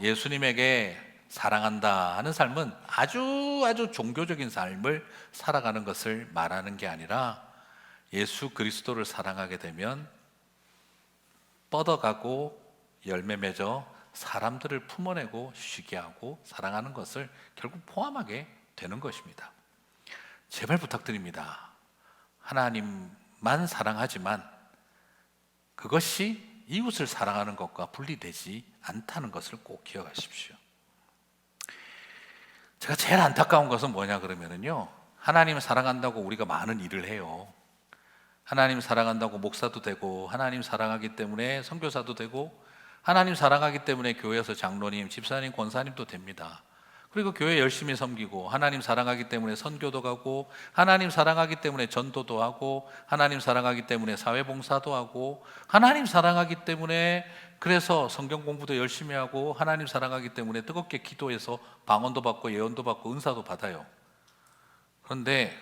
예수님에게 사랑한다 하는 삶은 아주 종교적인 삶을 살아가는 것을 말하는 게 아니라 예수 그리스도를 사랑하게 되면 뻗어가고 열매 맺어 사람들을 품어내고 쉬게 하고 사랑하는 것을 결국 포함하게 되는 것입니다. 제발 부탁드립니다. 하나님만 사랑하지만 그것이 이웃을 사랑하는 것과 분리되지 않다는 것을 꼭 기억하십시오. 제가 제일 안타까운 것은 뭐냐 그러면요, 하나님 사랑한다고 우리가 많은 일을 해요. 하나님 사랑한다고 목사도 되고, 하나님 사랑하기 때문에 선교사도 되고, 하나님 사랑하기 때문에 교회에서 장로님, 집사님, 권사님도 됩니다. 그리고 교회 열심히 섬기고, 하나님 사랑하기 때문에 선교도 가고, 하나님 사랑하기 때문에 전도도 하고, 하나님 사랑하기 때문에 사회봉사도 하고, 하나님 사랑하기 때문에 그래서 성경 공부도 열심히 하고, 하나님 사랑하기 때문에 뜨겁게 기도해서 방언도 받고 예언도 받고 은사도 받아요. 그런데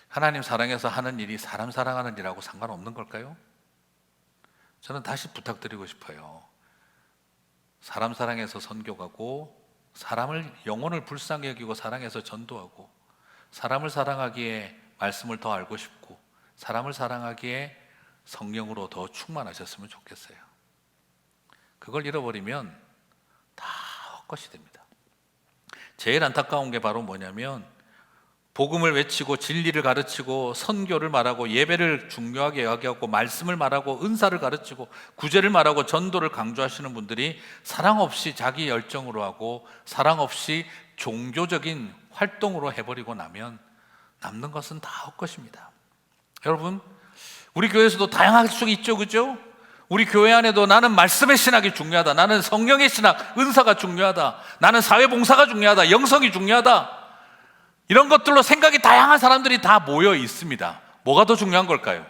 하나님 사랑해서 하는 일이 사람 사랑하는 일하고 상관없는 걸까요? 저는 다시 부탁드리고 싶어요. 사람 사랑해서 선교가고, 사람을, 영혼을 불쌍히 여기고 사랑해서 전도하고, 사람을 사랑하기에 말씀을 더 알고 싶고, 사람을 사랑하기에 성령으로 더 충만하셨으면 좋겠어요. 그걸 잃어버리면 다 헛것이 됩니다. 제일 안타까운 게 바로 뭐냐면, 복음을 외치고 진리를 가르치고 선교를 말하고 예배를 중요하게 여기고 말씀을 말하고 은사를 가르치고 구제를 말하고 전도를 강조하시는 분들이 사랑 없이 자기 열정으로 하고 사랑 없이 종교적인 활동으로 해버리고 나면 남는 것은 다 헛것입니다. 여러분, 우리 교회에서도 다양할 수 있죠, 그죠? 우리 교회 안에도 나는 말씀의 신학이 중요하다, 나는 성령의 신학, 은사가 중요하다, 나는 사회봉사가 중요하다, 영성이 중요하다, 이런 것들로 생각이 다양한 사람들이 다 모여 있습니다. 뭐가 더 중요한 걸까요?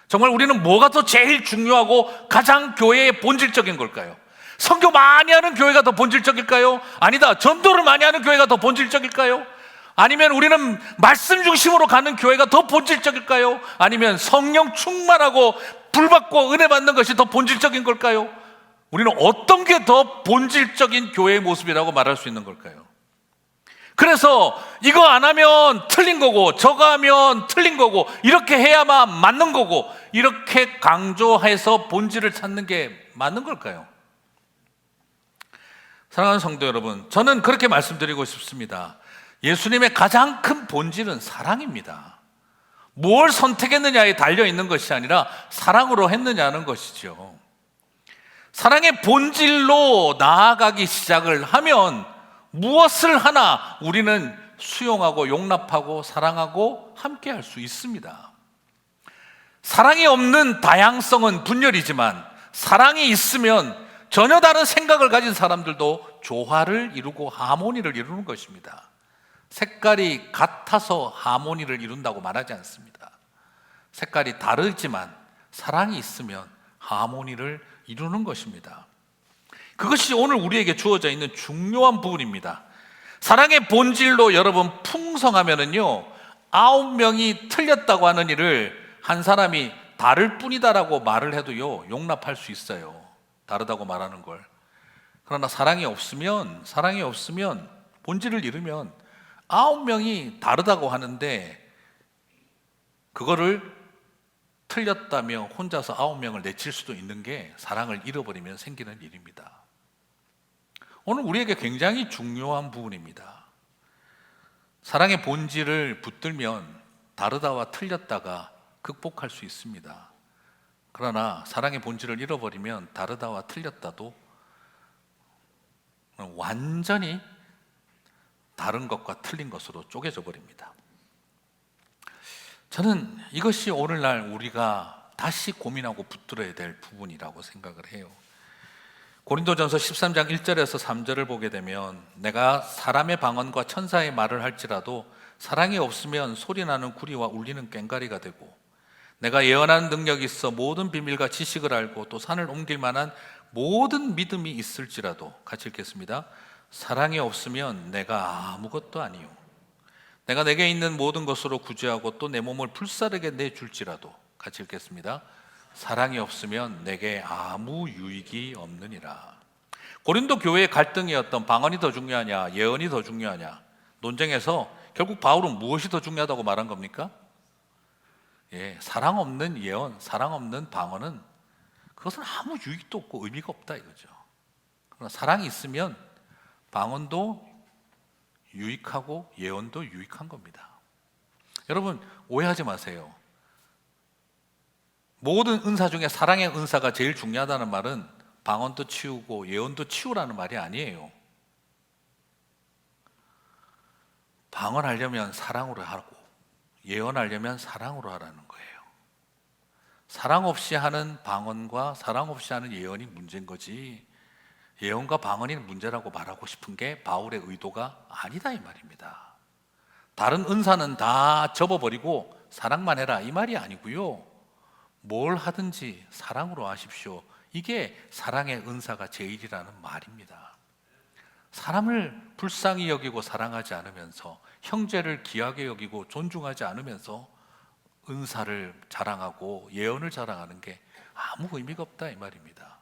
정말 우리는 뭐가 더 제일 중요하고 가장 교회의 본질적인 걸까요? 선교 많이 하는 교회가 더 본질적일까요? 아니다, 전도를 많이 하는 교회가 더 본질적일까요? 아니면 우리는 말씀 중심으로 가는 교회가 더 본질적일까요? 아니면 성령 충만하고 불받고 은혜 받는 것이 더 본질적인 걸까요? 우리는 어떤 게 더 본질적인 교회의 모습이라고 말할 수 있는 걸까요? 그래서 이거 안 하면 틀린 거고 저거 하면 틀린 거고 이렇게 해야만 맞는 거고 이렇게 강조해서 본질을 찾는 게 맞는 걸까요? 사랑하는 성도 여러분, 저는 그렇게 말씀드리고 싶습니다. 예수님의 가장 큰 본질은 사랑입니다. 뭘 선택했느냐에 달려있는 것이 아니라 사랑으로 했느냐는 것이죠. 사랑의 본질로 나아가기 시작을 하면 무엇을 하나 우리는 수용하고 용납하고 사랑하고 함께 할 수 있습니다. 사랑이 없는 다양성은 분열이지만 사랑이 있으면 전혀 다른 생각을 가진 사람들도 조화를 이루고 하모니를 이루는 것입니다. 색깔이 같아서 하모니를 이룬다고 말하지 않습니다. 색깔이 다르지만 사랑이 있으면 하모니를 이루는 것입니다. 그것이 오늘 우리에게 주어져 있는 중요한 부분입니다. 사랑의 본질로 여러분 풍성하면은요, 9명이 틀렸다고 하는 일을 한 사람이 다를 뿐이다라고 말을 해도요, 용납할 수 있어요. 다르다고 말하는 걸. 그러나 사랑이 없으면 본질을 잃으면 9명이 다르다고 하는데 그거를 틀렸다며 혼자서 9명을 내칠 수도 있는 게 사랑을 잃어버리면 생기는 일입니다. 오늘 우리에게 굉장히 중요한 부분입니다. 사랑의 본질을 붙들면 다르다와 틀렸다가 극복할 수 있습니다. 그러나 사랑의 본질을 잃어버리면 다르다와 틀렸다도 완전히 다른 것과 틀린 것으로 쪼개져 버립니다. 저는 이것이 오늘날 우리가 다시 고민하고 붙들어야 될 부분이라고 생각을 해요. 고린도전서 13장 1절에서 3절을 보게 되면 내가 사람의 방언과 천사의 말을 할지라도 사랑이 없으면 소리나는 구리와 울리는 꽹과리가 되고 내가 예언하는 능력이 있어 모든 비밀과 지식을 알고 또 산을 옮길 만한 모든 믿음이 있을지라도, 같이 읽겠습니다. 사랑이 없으면 내가 아무것도 아니요 내가 내게 있는 모든 것으로 구제하고 또 내 몸을 불사르게 내줄지라도, 같이 읽겠습니다. 사랑이 없으면 내게 아무 유익이 없느니라. 고린도 교회의 갈등이었던 방언이 더 중요하냐, 예언이 더 중요하냐 논쟁에서 결국 바울은 무엇이 더 중요하다고 말한 겁니까? 사랑 없는 예언, 사랑 없는 방언은 그것은 아무 유익도 없고 의미가 없다 이거죠. 그러나 사랑이 있으면 방언도 유익하고 예언도 유익한 겁니다. 여러분 오해하지 마세요. 모든 은사 중에 사랑의 은사가 제일 중요하다는 말은 방언도 치우고 예언도 치우라는 말이 아니에요. 방언하려면 사랑으로 하고 예언하려면 사랑으로 하라는 거예요. 사랑 없이 하는 방언과 사랑 없이 하는 예언이 문제인 거지, 예언과 방언이 문제라고 말하고 싶은 게 바울의 의도가 아니다 이 말입니다. 다른 은사는 다 접어버리고 사랑만 해라 이 말이 아니고요, 뭘 하든지 사랑으로 하십시오, 이게 사랑의 은사가 제일이라는 말입니다. 사람을 불쌍히 여기고 사랑하지 않으면서, 형제를 귀하게 여기고 존중하지 않으면서 은사를 자랑하고 예언을 자랑하는 게 아무 의미가 없다 이 말입니다.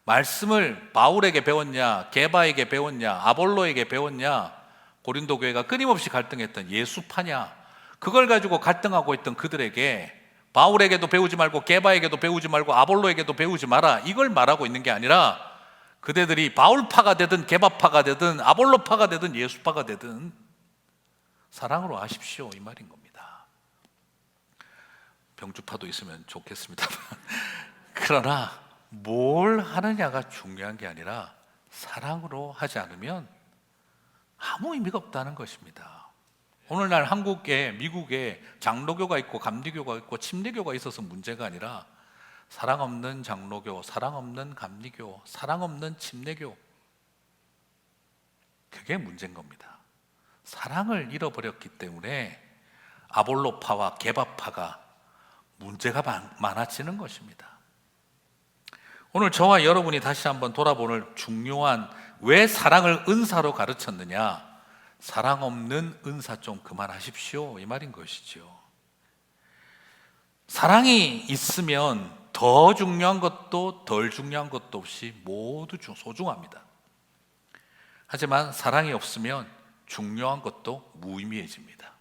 말씀을 바울에게 배웠냐, 게바에게 배웠냐, 아볼로에게 배웠냐, 고린도 교회가 끊임없이 갈등했던 예수파냐, 그걸 가지고 갈등하고 있던 그들에게 바울에게도 배우지 말고 게바에게도 배우지 말고 아볼로에게도 배우지 마라 이걸 말하고 있는 게 아니라, 그대들이 바울파가 되든 게바파가 되든 아볼로파가 되든 예수파가 되든 사랑으로 하십시오 이 말인 겁니다. 병주파도 있으면 좋겠습니다만 그러나 뭘 하느냐가 중요한 게 아니라 사랑으로 하지 않으면 아무 의미가 없다는 것입니다. 오늘날 한국에, 미국에 장로교가 있고 감리교가 있고 침례교가 있어서 문제가 아니라 사랑 없는 장로교, 사랑 없는 감리교, 사랑 없는 침례교, 그게 문제인 겁니다. 사랑을 잃어버렸기 때문에 아볼로파와 게바파가 문제가 많아지는 것입니다. 오늘 저와 여러분이 다시 한번 돌아보는 중요한, 왜 사랑을 은사로 가르쳤느냐, 사랑 없는 은사 좀 그만하십시오 이 말인 것이죠. 사랑이 있으면 더 중요한 것도 덜 중요한 것도 없이 모두 소중합니다. 하지만 사랑이 없으면 중요한 것도 무의미해집니다.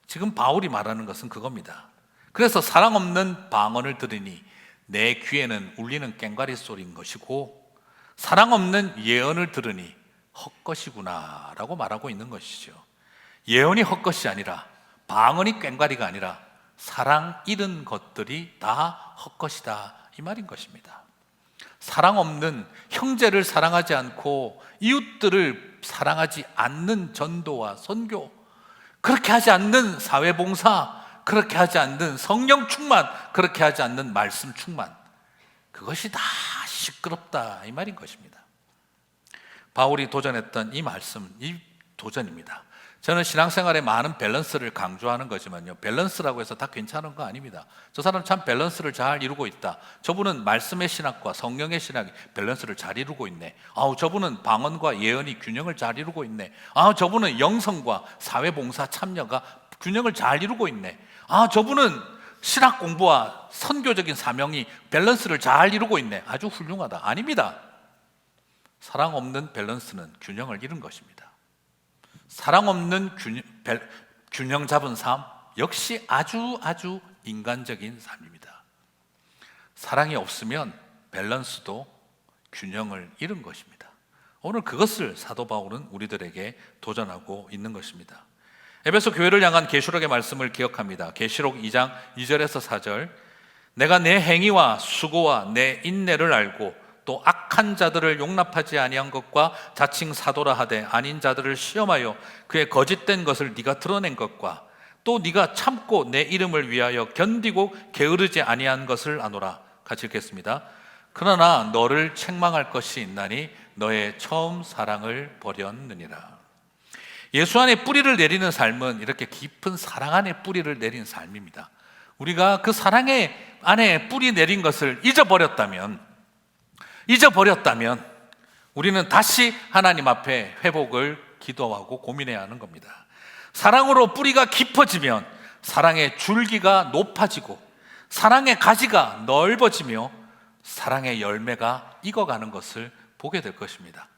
지금 바울이 말하는 것은 그겁니다. 그래서 사랑 없는 방언을 들으니 내 귀에는 울리는 꽹과리 소리인 것이고, 사랑 없는 예언을 들으니 헛것이구나 라고 말하고 있는 것이죠. 예언이 헛것이 아니라, 방언이 꽹과리가 아니라 사랑 잃은 것들이 다 헛것이다 이 말인 것입니다. 사랑 없는, 형제를 사랑하지 않고 이웃들을 사랑하지 않는 전도와 선교, 그렇게 하지 않는 사회봉사, 그렇게 하지 않는 성령 충만, 그렇게 하지 않는 말씀 충만, 그것이 다 시끄럽다 이 말인 것입니다. 바울이 도전했던 이 말씀, 이 도전입니다. 저는 신앙생활에 많은 밸런스를 강조하는 거지만요, 밸런스라고 해서 다 괜찮은 거 아닙니다. 저 사람 참 밸런스를 잘 이루고 있다, 저분은 말씀의 신학과 성령의 신학이 밸런스를 잘 이루고 있네, 저분은 방언과 예언이 균형을 잘 이루고 있네, 저분은 영성과 사회봉사 참여가 균형을 잘 이루고 있네, 저분은 신학 공부와 선교적인 사명이 밸런스를 잘 이루고 있네, 아주 훌륭하다. 아닙니다. 사랑 없는 밸런스는 균형을 잃은 것입니다. 사랑 없는 균형 잡은 삶 역시 아주 인간적인 삶입니다. 사랑이 없으면 밸런스도 균형을 잃은 것입니다. 오늘 그것을 사도 바울은 우리들에게 도전하고 있는 것입니다. 에베소 교회를 향한 계시록의 말씀을 기억합니다. 계시록 2장 2절에서 4절, 내가 내 행위와 수고와 내 인내를 알고 또 악한 자들을 용납하지 아니한 것과 자칭 사도라 하되 아닌 자들을 시험하여 그의 거짓된 것을 네가 드러낸 것과 또 네가 참고 내 이름을 위하여 견디고 게으르지 아니한 것을 아노라. 같이 읽겠습니다. 그러나 너를 책망할 것이 있나니 너의 처음 사랑을 버렸느니라. 예수 안에 뿌리를 내리는 삶은 이렇게 깊은 사랑 안에 뿌리를 내린 삶입니다. 우리가 그 사랑의 안에 뿌리 내린 것을 잊어버렸다면 우리는 다시 하나님 앞에 회복을 기도하고 고민해야 하는 겁니다. 사랑으로 뿌리가 깊어지면 사랑의 줄기가 높아지고 사랑의 가지가 넓어지며 사랑의 열매가 익어가는 것을 보게 될 것입니다.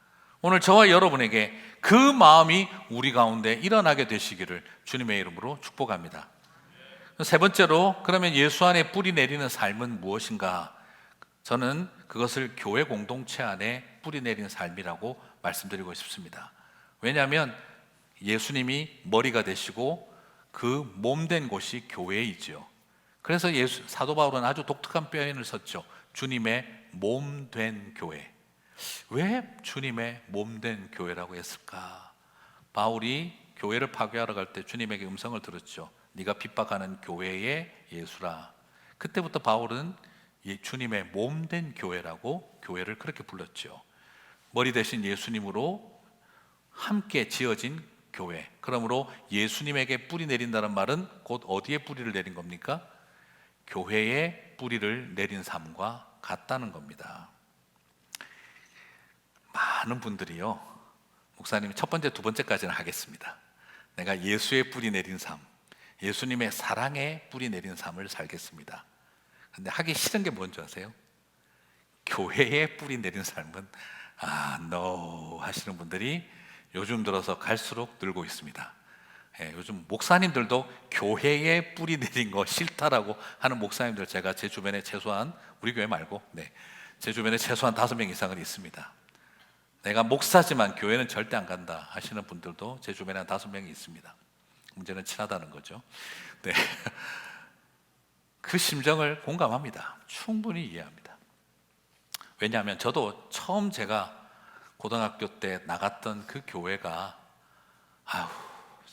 오늘 저와 여러분에게 그 마음이 우리 가운데 일어나게 되시기를 주님의 이름으로 축복합니다. 세 번째로, 그러면 예수 안에 뿌리 내리는 삶은 무엇인가? 저는 그것을 교회 공동체 안에 뿌리 내리는 삶이라고 말씀드리고 싶습니다. 왜냐하면 예수님이 머리가 되시고 그 몸된 곳이 교회이죠. 그래서 사도 바울은 아주 독특한 표현을 썼죠. 주님의 몸된 교회. 왜 주님의 몸된 교회라고 했을까? 바울이 교회를 파괴하러 갈 때 주님에게 음성을 들었죠. 네가 핍박하는 교회의 예수라. 그때부터 바울은 주님의 몸된 교회라고 교회를 그렇게 불렀죠. 머리 대신 예수님으로 함께 지어진 교회. 그러므로 예수님에게 뿌리 내린다는 말은 곧 어디에 뿌리를 내린 겁니까? 교회에 뿌리를 내린 삶과 같다는 겁니다. 많은 분들이요, 목사님 첫 번째, 두 번째까지는 하겠습니다. 내가 예수의 뿌리 내린 삶, 예수님의 사랑에 뿌리 내린 삶을 살겠습니다. 근데 하기 싫은 게 뭔지 아세요? 교회에 뿌리 내린 삶은 no 하시는 분들이 요즘 들어서 갈수록 늘고 있습니다. 요즘 목사님들도 교회에 뿌리 내린 거 싫다라고 하는 목사님들, 제가 제 주변에 최소한, 우리 교회 말고 제 주변에 최소한 5명 이상은 있습니다. 내가 목사지만 교회는 절대 안 간다 하시는 분들도 제 주변에 한 5명이 있습니다. 문제는 친하다는 거죠. 네. 그 심정을 공감합니다. 충분히 이해합니다. 왜냐하면 저도 처음 제가 고등학교 때 나갔던 그 교회가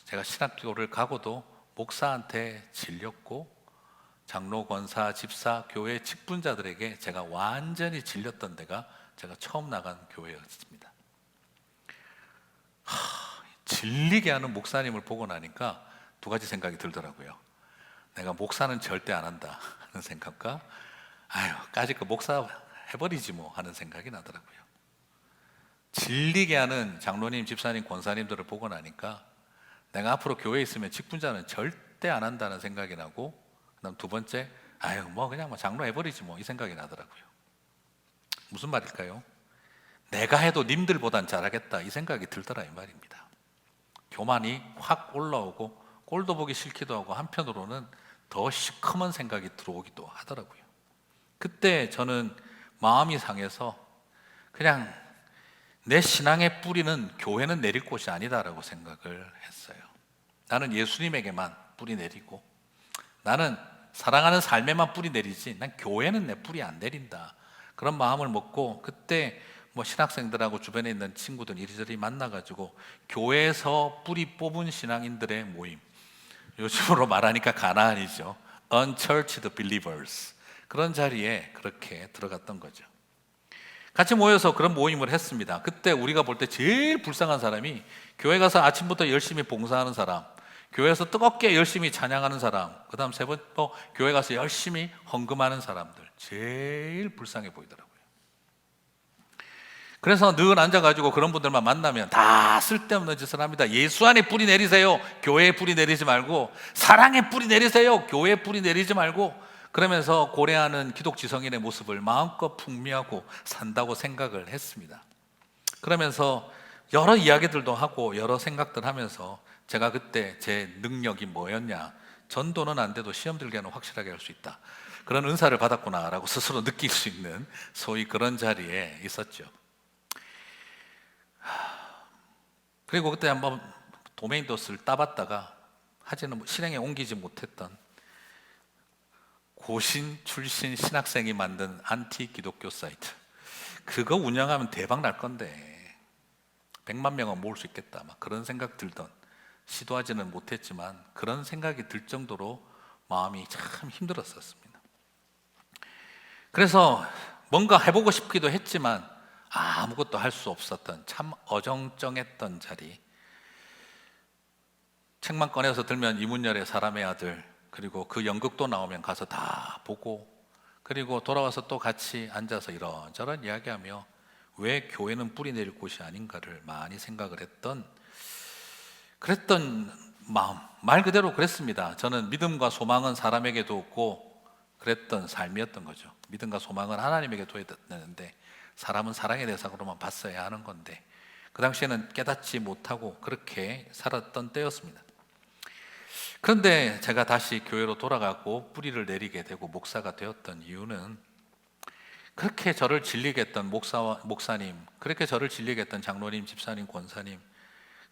제가 신학교를 가고도 목사한테 질렸고, 장로, 권사, 집사, 교회 직분자들에게 제가 완전히 질렸던 데가 제가 처음 나간 교회였습니다. 질리게 하는 목사님을 보고 나니까 두 가지 생각이 들더라고요. 내가 목사는 절대 안 한다 하는 생각과 까짓 거 목사 해버리지 뭐 하는 생각이 나더라고요. 질리게 하는 장로님, 집사님, 권사님들을 보고 나니까 내가 앞으로 교회에 있으면 직분자는 절대 안 한다는 생각이 나고, 그다음 두 번째, 그냥 장로 해버리지 뭐 이 생각이 나더라고요. 무슨 말일까요? 내가 해도 님들보단 잘하겠다 이 생각이 들더라 이 말입니다. 교만이 확 올라오고 꼴도 보기 싫기도 하고, 한편으로는 더 시커먼 생각이 들어오기도 하더라고요. 그때 저는 마음이 상해서 그냥 내 신앙의 뿌리는 교회는 내릴 곳이 아니다라고 생각을 했어요. 나는 예수님에게만 뿌리 내리고, 나는 사랑하는 삶에만 뿌리 내리지, 난 교회는 내 뿌리 안 내린다, 그런 마음을 먹고, 그때 신학생들하고 주변에 있는 친구들 이리저리 만나가지고 교회에서 뿌리 뽑은 신앙인들의 모임, 요즘으로 말하니까 가나안이죠. Unchurched believers, 그런 자리에 그렇게 들어갔던 거죠. 같이 모여서 그런 모임을 했습니다. 그때 우리가 볼 때 제일 불쌍한 사람이, 교회 가서 아침부터 열심히 봉사하는 사람, 교회에서 뜨겁게 열심히 찬양하는 사람, 그 다음 세 번째 교회 가서 열심히 헌금하는 사람들, 제일 불쌍해 보이더라고요. 그래서 늘 앉아가지고 그런 분들만 만나면 다 쓸데없는 짓을 합니다. 예수 안에 뿌리 내리세요, 교회에 뿌리 내리지 말고. 사랑에 뿌리 내리세요, 교회에 뿌리 내리지 말고. 그러면서 고래하는 기독지성인의 모습을 마음껏 풍미하고 산다고 생각을 했습니다. 그러면서 여러 이야기들도 하고 여러 생각들 하면서, 제가 그때 제 능력이 뭐였냐, 전도는 안 돼도 시험 들기는 확실하게 할 수 있다, 그런 은사를 받았구나라고 스스로 느낄 수 있는 소위 그런 자리에 있었죠. 그리고 그때 한번 도메인도스를 따봤다가 하지는 실행에 옮기지 못했던 고신 출신 신학생이 만든 안티 기독교 사이트, 그거 운영하면 대박 날 건데 100만 명은 모을 수 있겠다, 그런 생각 들던, 시도하지는 못했지만 그런 생각이 들 정도로 마음이 참 힘들었었습니다. 그래서 뭔가 해보고 싶기도 했지만 아무것도 할 수 없었던 참 어정쩡했던 자리. 책만 꺼내서 들면 이문열의 사람의 아들, 그리고 그 연극도 나오면 가서 다 보고, 그리고 돌아와서 또 같이 앉아서 이런저런 이야기하며 왜 교회는 뿌리 내릴 곳이 아닌가를 많이 생각을 그랬던 마음, 말 그대로 그랬습니다. 저는 믿음과 소망은 사람에게도 없고 그랬던 삶이었던 거죠. 믿음과 소망은 하나님에게 둬야 되는데 사람은 사랑의 대상으로만 봤어야 하는 건데 그 당시에는 깨닫지 못하고 그렇게 살았던 때였습니다. 그런데 제가 다시 교회로 돌아가고 뿌리를 내리게 되고 목사가 되었던 이유는 그렇게 저를 질리게 했던 목사님, 그렇게 저를 질리게 했던 장로님, 집사님, 권사님,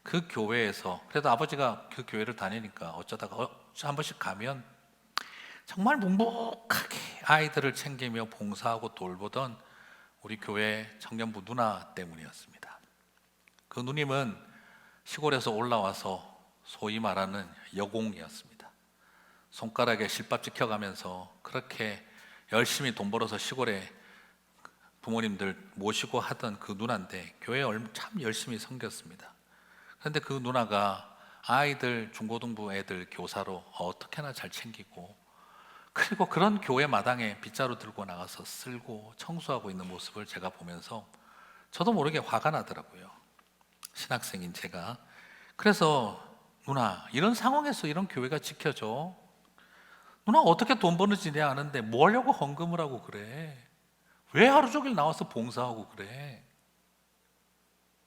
그 교회에서 그래도 아버지가 그 교회를 다니니까 어쩌다가 한 번씩 가면 정말 묵묵하게 아이들을 챙기며 봉사하고 돌보던 우리 교회 청년부 누나 때문이었습니다. 그 누님은 시골에서 올라와서 소위 말하는 여공이었습니다. 손가락에 실밥 지켜가면서 그렇게 열심히 돈 벌어서 시골에 부모님들 모시고 하던 그 누나인데 교회에 참 열심히 섬겼습니다. 그런데 그 누나가 아이들, 중고등부 애들 교사로 어떻게나 잘 챙기고 그리고 그런 교회 마당에 빗자루 들고 나가서 쓸고 청소하고 있는 모습을 제가 보면서 저도 모르게 화가 나더라고요. 신학생인 제가. 그래서 누나, 이런 상황에서 이런 교회가 지켜져? 누나 어떻게 돈 버는지 내가 아는데 뭐 하려고 헌금을 하고 그래? 왜 하루 종일 나와서 봉사하고 그래?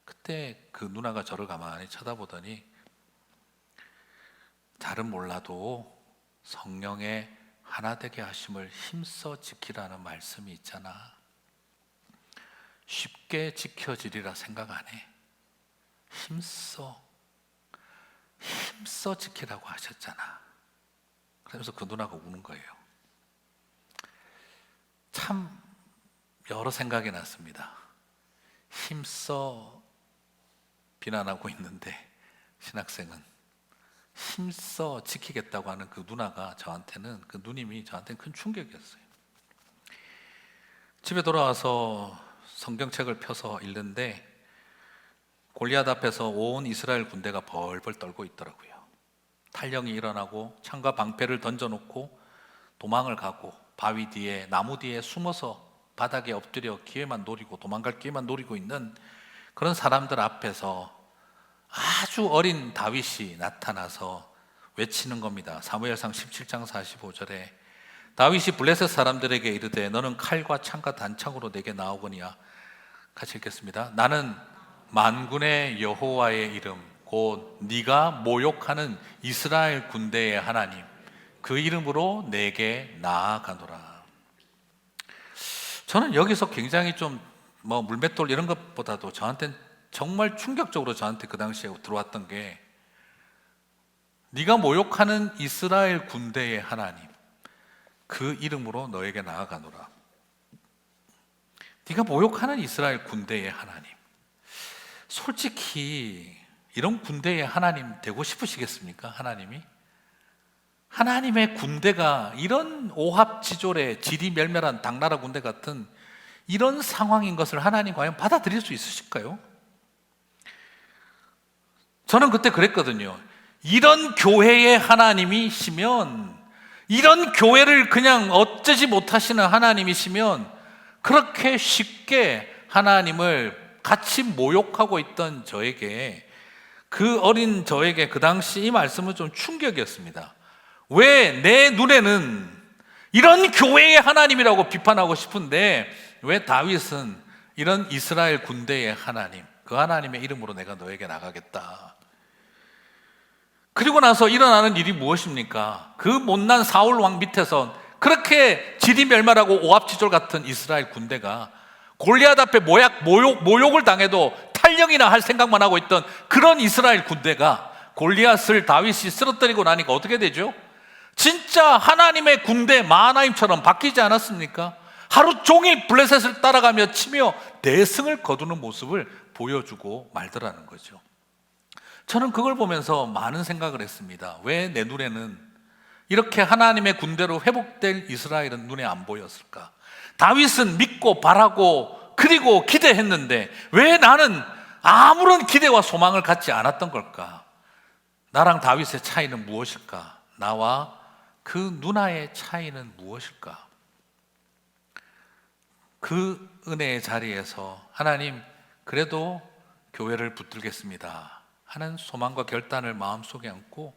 그때 그 누나가 저를 가만히 쳐다보더니 잘은 몰라도 성령의 하나 되게 하심을 힘써 지키라는 말씀이 있잖아. 쉽게 지켜지리라 생각 안 해. 힘써 지키라고 하셨잖아. 그러면서 그 누나가 우는 거예요. 참 여러 생각이 났습니다. 힘써 비난하고 있는데 신학생은 힘써 지키겠다고 하는 그 누나가 저한테는, 그 누님이 저한테는 큰 충격이었어요. 집에 돌아와서 성경책을 펴서 읽는데 골리앗 앞에서 온 이스라엘 군대가 벌벌 떨고 있더라고요. 탈령이 일어나고 창과 방패를 던져놓고 도망을 가고 바위 뒤에 나무 뒤에 숨어서 바닥에 엎드려 기회만 노리고 도망갈 기회만 노리고 있는 그런 사람들 앞에서 아주 어린 다윗이 나타나서 외치는 겁니다. 사무엘상 17장 45절에 다윗이 블레셋 사람들에게 이르되 너는 칼과 창과 단창으로 내게 나오거니와. 같이 읽겠습니다. 나는 만군의 여호와의 이름 곧 네가 모욕하는 이스라엘 군대의 하나님 그 이름으로 내게 나아가노라. 저는 여기서 굉장히 좀 물맷돌 이런 것보다도 저한테는 정말 충격적으로 저한테 그 당시에 들어왔던 게 네가 모욕하는 이스라엘 군대의 하나님 그 이름으로 너에게 나아가노라. 네가 모욕하는 이스라엘 군대의 하나님. 솔직히 이런 군대의 하나님 되고 싶으시겠습니까? 하나님이? 하나님의 군대가 이런 오합지졸의 지리멸멸한 당나라 군대 같은 이런 상황인 것을 하나님 과연 받아들일 수 있으실까요? 저는 그때 그랬거든요. 이런 교회의 하나님이시면, 이런 교회를 그냥 어쩌지 못하시는 하나님이시면 그렇게 쉽게 하나님을 같이 모욕하고 있던 저에게, 그 어린 저에게 그 당시 이 말씀은 좀 충격이었습니다. 왜 내 눈에는 이런 교회의 하나님이라고 비판하고 싶은데 왜 다윗은 이런 이스라엘 군대의 하나님, 그 하나님의 이름으로 내가 너에게 나가겠다. 그리고 나서 일어나는 일이 무엇입니까? 그 못난 사울 왕 밑에서 그렇게 지리멸멸하고 오합지졸 같은 이스라엘 군대가 골리앗 앞에 모욕을 당해도 탈령이나 할 생각만 하고 있던 그런 이스라엘 군대가 골리앗을 다윗이 쓰러뜨리고 나니까 어떻게 되죠? 진짜 하나님의 군대 마하나임처럼 바뀌지 않았습니까? 하루 종일 블레셋을 따라가며 치며 대승을 거두는 모습을 보여주고 말더라는 거죠. 저는 그걸 보면서 많은 생각을 했습니다. 왜 내 눈에는 이렇게 하나님의 군대로 회복될 이스라엘은 눈에 안 보였을까? 다윗은 믿고 바라고 그리고 기대했는데 왜 나는 아무런 기대와 소망을 갖지 않았던 걸까? 나랑 다윗의 차이는 무엇일까? 나와 그 누나의 차이는 무엇일까? 그 은혜의 자리에서 하나님, 그래도 교회를 붙들겠습니다 하는 소망과 결단을 마음속에 안고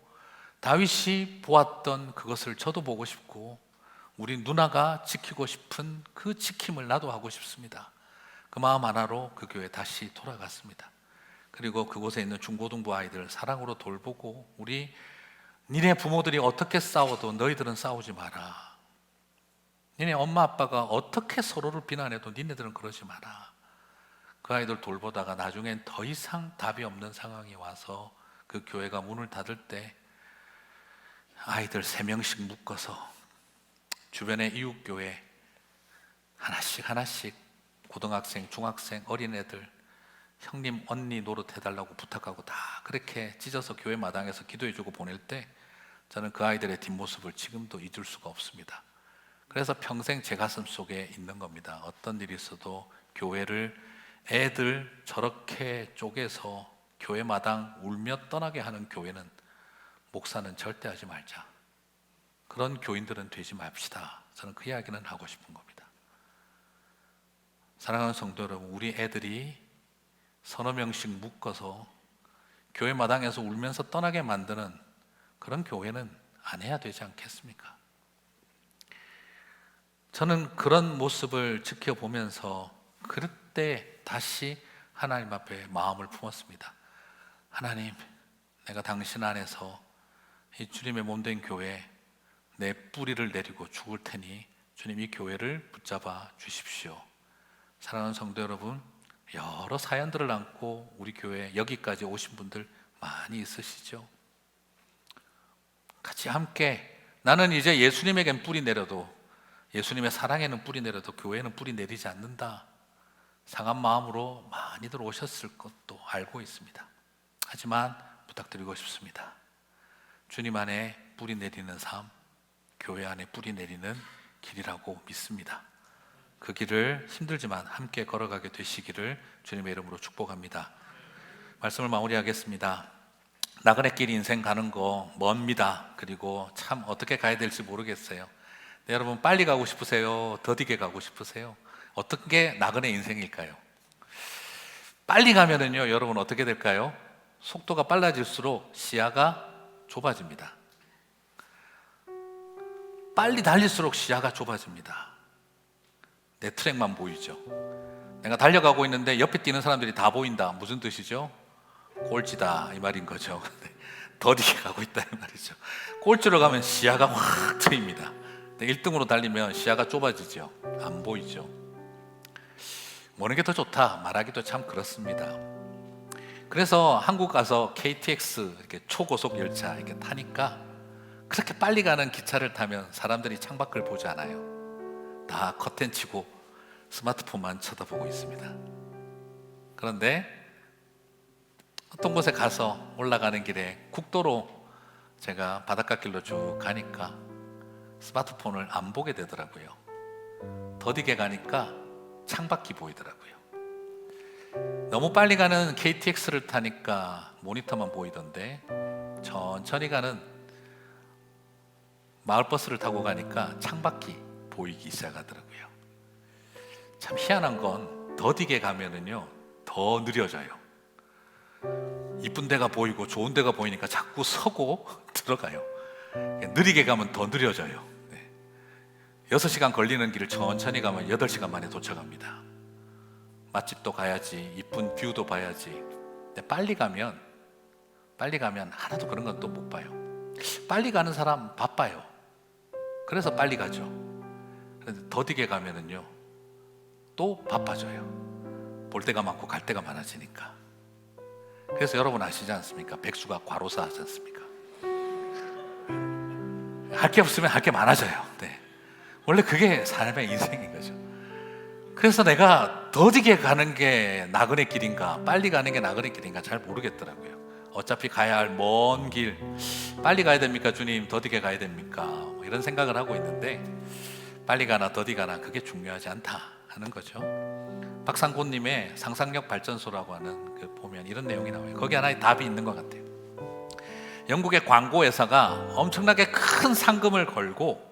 다윗이 보았던 그것을 저도 보고 싶고 우리 누나가 지키고 싶은 그 지킴을 나도 하고 싶습니다. 그 마음 하나로 그 교회 다시 돌아갔습니다. 그리고 그곳에 있는 중고등부 아이들 사랑으로 돌보고, 우리 니네 부모들이 어떻게 싸워도 너희들은 싸우지 마라. 니네 엄마 아빠가 어떻게 서로를 비난해도 니네들은 그러지 마라. 그 아이들 돌보다가 나중엔 더 이상 답이 없는 상황이 와서 그 교회가 문을 닫을 때 아이들 3명씩 묶어서 주변의 이웃교회 하나씩 고등학생, 중학생, 어린애들 형님, 언니 노릇해달라고 부탁하고 다 그렇게 찢어서 교회 마당에서 기도해주고 보낼 때 저는 그 아이들의 뒷모습을 지금도 잊을 수가 없습니다. 그래서 평생 제 가슴 속에 있는 겁니다. 어떤 일이 있어도 교회를 애들 저렇게 쪼개서 교회 마당 울며 떠나게 하는 교회는, 목사는 절대 하지 말자. 그런 교인들은 되지 맙시다. 저는 그 이야기는 하고 싶은 겁니다. 사랑하는 성도 여러분, 우리 애들이 서너 명씩 묶어서 교회 마당에서 울면서 떠나게 만드는 그런 교회는 안 해야 되지 않겠습니까? 저는 그런 모습을 지켜보면서 그때 다시 하나님 앞에 마음을 품었습니다. 하나님, 내가 당신 안에서 이 주님의 몸된 교회 내 뿌리를 내리고 죽을 테니 주님 이 교회를 붙잡아 주십시오. 사랑하는 성도 여러분, 여러 사연들을 안고 우리 교회 여기까지 오신 분들 많이 있으시죠? 같이 함께, 나는 이제 예수님에겐 뿌리 내려도, 예수님의 사랑에는 뿌리 내려도 교회는 뿌리 내리지 않는다, 상한 마음으로 많이들 오셨을 것도 알고 있습니다. 하지만 부탁드리고 싶습니다. 주님 안에 뿌리 내리는 삶, 교회 안에 뿌리 내리는 길이라고 믿습니다. 그 길을 힘들지만 함께 걸어가게 되시기를 주님의 이름으로 축복합니다. 말씀을 마무리하겠습니다. 나그네 길 인생 가는 거 멉니다. 그리고 참 어떻게 가야 될지 모르겠어요. 네, 여러분 빨리 가고 싶으세요? 더디게 가고 싶으세요? 어떤 게 나그네 인생일까요? 빨리 가면은요, 여러분 어떻게 될까요? 속도가 빨라질수록 시야가 좁아집니다. 빨리 달릴수록 시야가 좁아집니다. 내 트랙만 보이죠. 내가 달려가고 있는데 옆에 뛰는 사람들이 다 보인다. 무슨 뜻이죠? 꼴찌다 이 말인 거죠. 더디게 가고 있다 이 말이죠. 꼴찌로 가면 시야가 확 트입니다. 1등으로 달리면 시야가 좁아지죠. 안 보이죠. 뭐는 게 더 좋다 말하기도 참 그렇습니다. 그래서 한국 가서 KTX 이렇게 초고속 열차 이렇게 타니까 그렇게 빨리 가는 기차를 타면 사람들이 창밖을 보지 않아요. 다 커튼 치고 스마트폰만 쳐다보고 있습니다. 그런데 어떤 곳에 가서 올라가는 길에 국도로 제가 바닷가길로 쭉 가니까 스마트폰을 안 보게 되더라고요. 더디게 가니까 창밖이 보이더라고요. 너무 빨리 가는 KTX를 타니까 모니터만 보이던데 천천히 가는 마을버스를 타고 가니까 창밖이 보이기 시작하더라고요. 참 희한한 건 더디게 가면은요 더 느려져요. 이쁜 데가 보이고 좋은 데가 보이니까 자꾸 서고 들어가요. 느리게 가면 더 느려져요. 6시간 걸리는 길을 천천히 가면 8시간 만에 도착합니다. 맛집도 가야지, 이쁜 뷰도 봐야지. 근데 빨리 가면 하나도 그런 건 또 못 봐요. 빨리 가는 사람 바빠요. 그래서 빨리 가죠. 그런데 더디게 가면은요 또 바빠져요. 볼 데가 많고 갈 데가 많아지니까. 그래서 여러분 아시지 않습니까? 백수가 과로사 하지 않습니까? 할 게 없으면 할 게 많아져요. 네. 원래 그게 삶의 인생인 거죠. 그래서 내가 더디게 가는 게 나그네 길인가 빨리 가는 게 나그네 길인가 잘 모르겠더라고요. 어차피 가야 할 먼 길, 빨리 가야 됩니까 주님? 더디게 가야 됩니까? 뭐 이런 생각을 하고 있는데 빨리 가나 더디 가나 그게 중요하지 않다 하는 거죠. 박상곤님의 상상력 발전소라고 하는 그 보면 이런 내용이 나와요. 거기 하나의 답이 있는 것 같아요. 영국의 광고 회사가 엄청나게 큰 상금을 걸고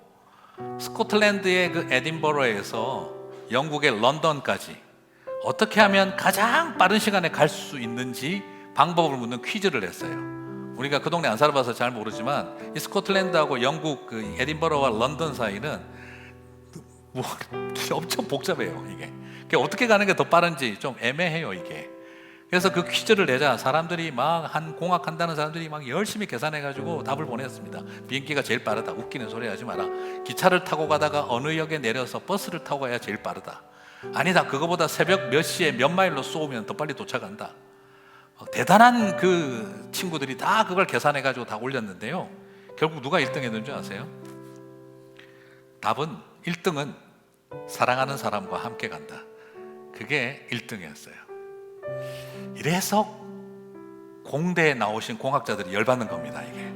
스코틀랜드의 그 에딘버러에서 영국의 런던까지 어떻게 하면 가장 빠른 시간에 갈 수 있는지 방법을 묻는 퀴즈를 했어요. 우리가 그 동네 안 살아봐서 잘 모르지만 이 스코틀랜드하고 영국 그 에딘버러와 런던 사이는 뭐 엄청 복잡해요 이게. 어떻게 가는 게 더 빠른지 좀 애매해요 이게. 그래서 그 퀴즈를 내자 사람들이 막 한 공학한다는 사람들이 막 열심히 계산해가지고 답을 보냈습니다. 비행기가 제일 빠르다. 웃기는 소리 하지 마라. 기차를 타고 가다가 어느 역에 내려서 버스를 타고 가야 제일 빠르다. 아니다, 그거보다 새벽 몇 시에 몇 마일로 쏘면 더 빨리 도착한다. 대단한 그 친구들이 다 그걸 계산해가지고 다 올렸는데요, 결국 누가 1등 했는 줄 아세요? 답은 1등은 사랑하는 사람과 함께 간다. 그게 1등이었어요. 이래서 공대에 나오신 공학자들이 열받는 겁니다. 이게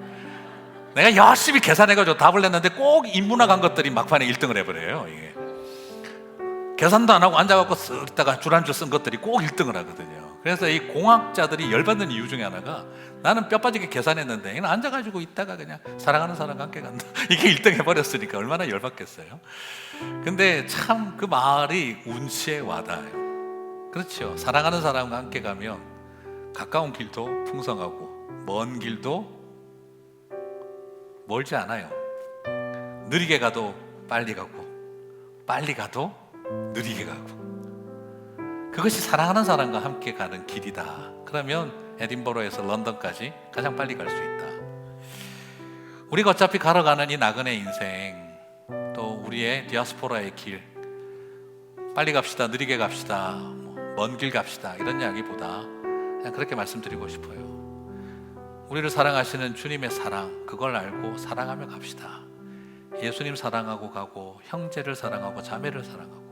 내가 열심히 계산해가지고 답을 냈는데 꼭 인문학 한 것들이 막판에 1등을 해버려요. 이게 계산도 안 하고 앉아갖고 쓱 있다가 줄 한 줄 쓴 것들이 꼭 1등을 하거든요. 그래서 이 공학자들이 열받는 이유 중에 하나가, 나는 뼈 빠지게 계산했는데 그냥 앉아가지고 있다가 그냥 사랑하는 사람과 함께 간다, 이게 1등 해버렸으니까 얼마나 열받겠어요. 근데 참 그 말이 운치에 와닿아요. 그렇죠. 사랑하는 사람과 함께 가면 가까운 길도 풍성하고 먼 길도 멀지 않아요. 느리게 가도 빨리 가고 빨리 가도 느리게 가고, 그것이 사랑하는 사람과 함께 가는 길이다. 그러면 에딘버러에서 런던까지 가장 빨리 갈 수 있다. 우리가 어차피 걸어가는 이 나그네 인생, 또 우리의 디아스포라의 길, 빨리 갑시다, 느리게 갑시다, 먼 길 갑시다, 이런 이야기보다 그냥 그렇게 말씀드리고 싶어요. 우리를 사랑하시는 주님의 사랑, 그걸 알고 사랑하며 갑시다. 예수님 사랑하고 가고, 형제를 사랑하고, 자매를 사랑하고,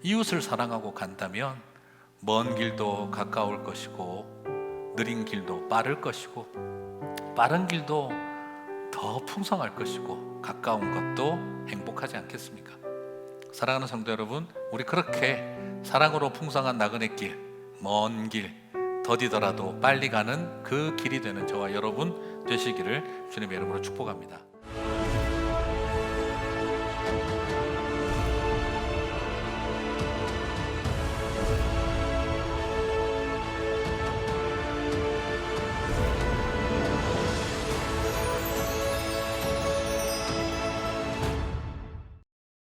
이웃을 사랑하고 간다면 먼 길도 가까울 것이고, 느린 길도 빠를 것이고, 빠른 길도 더 풍성할 것이고, 가까운 것도 행복하지 않겠습니까? 사랑하는 성도 여러분, 우리 그렇게 사랑으로 풍성한 나그네 길, 먼 길, 더디더라도 빨리 가는 그 길이 되는 저와 여러분 되시기를 주님의 이름으로 축복합니다.